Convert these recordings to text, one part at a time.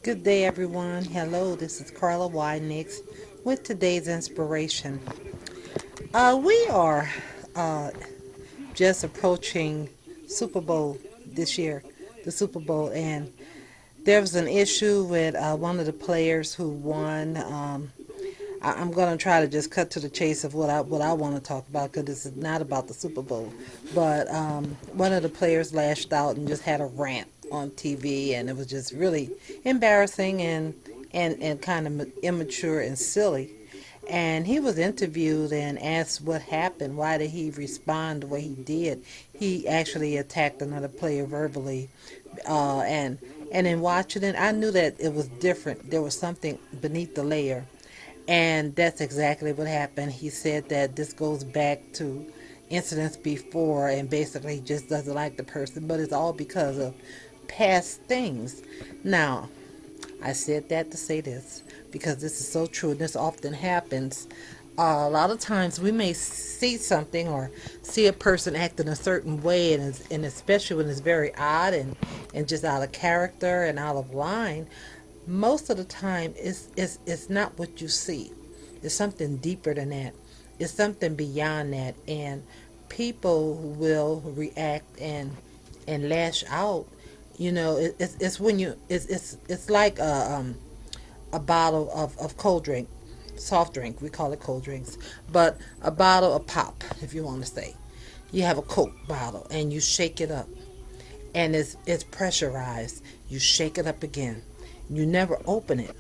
Good day, everyone. Hello, this is Carla Nix with today's inspiration. We are uh, just approaching Super Bowl this year, the Super Bowl, and there was an issue with one of the players who won. I'm going to try to just cut to the chase of what I want to talk about because this is not about the Super Bowl. But one of the players lashed out and just had a rant on TV, and it was just really embarrassing and kind of immature and silly. And he was interviewed and asked what happened. Why did he respond the way he did? He actually attacked another player verbally, and in watching it, I knew that it was different. There was something beneath the layer, and that's exactly what happened. He said that this goes back to incidents before, and basically he just doesn't like the person, but it's all because of past things. Now, I said that to say this because this is so true, and this often happens. A lot of times we may see something or see a person act in a certain way, and especially when it's very odd and just out of character and out of line. Most of the time, it's not what you see. It's something deeper than that. It's something beyond that, and people will react and lash out. It's when you it's like a bottle of cold drink, soft drink. We call it cold drinks, but a bottle of pop, if you want to say. You have a Coke bottle and you shake it up, and it's pressurized. You shake it up again. You never open it,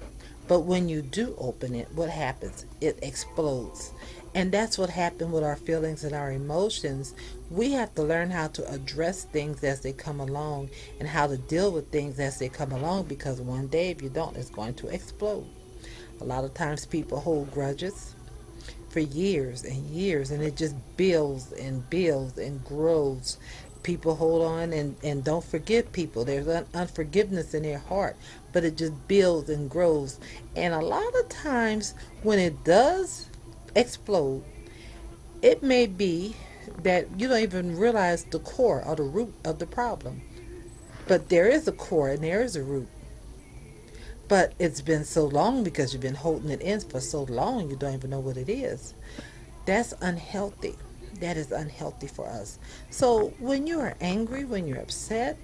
but when you do open it, what happens? It explodes. And that's what happened with our feelings and our emotions. We have to learn how to address things as they come along and how to deal with things as they come along, because one day, if you don't, it's going to explode. A lot of times people hold grudges for years and years, and it just builds and grows. People hold on and don't forgive people. There's unforgiveness in their heart, but it just builds and grows. And a lot of times when it does explode, it may be that you don't even realize the core or the root of the problem. But there is a core and there is a root. But it's been so long because you've been holding it in for so long, you don't even know what it is. That's unhealthy. That is unhealthy for us. So when you are angry, when you're upset,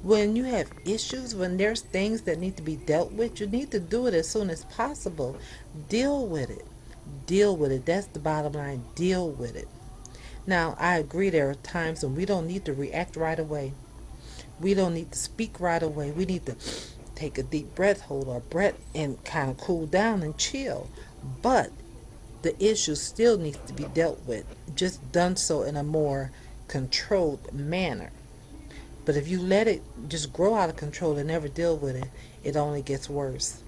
when you have issues, when there's things that need to be dealt with, you need to do it as soon as possible. Deal with it. Deal with it. That's the bottom line. Deal with it. Now, I agree there are times when we don't need to react right away. We don't need to speak right away. We need to take a deep breath, hold our breath, and kind of cool down and chill. But the issue still needs to be dealt with, just done so in a more controlled manner. But if you let it just grow out of control and never deal with it, it only gets worse.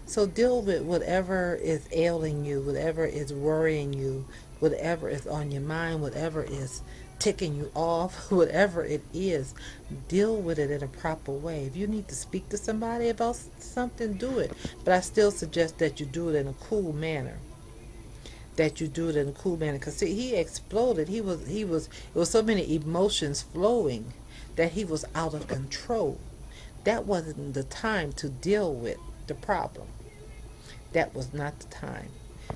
So deal with whatever is ailing you, whatever is worrying you, whatever is on your mind, whatever is ticking you off, whatever it is. Deal with it in a proper way. If you need to speak to somebody about something, do it. But I still suggest that you do it in a cool manner. That you do it in a cool manner. Because see, he exploded. It was so many emotions flowing that he was out of control. That wasn't the time to deal with the problem. That was not the time.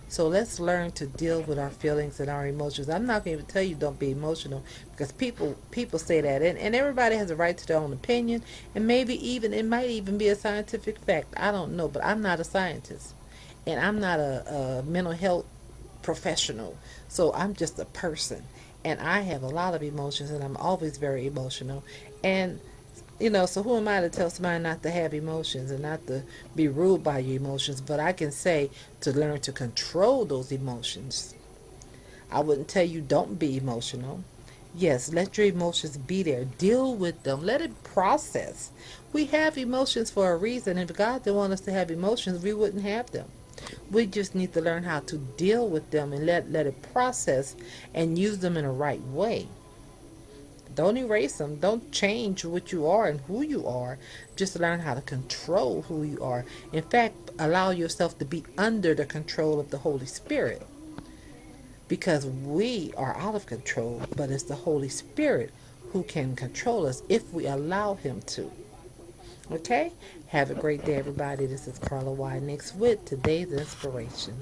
So let's learn to deal with our feelings and our emotions. I'm not going to tell you don't be emotional, because people say that, and everybody has a right to their own opinion, and maybe even it might even be a scientific fact. I don't know, but I'm not a scientist, and I'm not a mental health professional. So I'm just a person, and I have a lot of emotions, and I'm always very emotional, and so who am I to tell somebody not to have emotions and not to be ruled by your emotions? But I can say to learn to control those emotions. I wouldn't tell you don't be emotional. Yes, let your emotions be there. Deal with them. Let it process. We have emotions for a reason. If God didn't want us to have emotions, we wouldn't have them. We just need to learn how to deal with them and let it process and use them in a right way. Don't erase them. Don't change what you are and who you are. Just learn how to control who you are. In fact, allow yourself to be under the control of the Holy Spirit. Because we are out of control, but it's the Holy Spirit who can control us if we allow Him to. Okay? Have a great day, everybody. This is Carla Y. Nix with today's inspiration.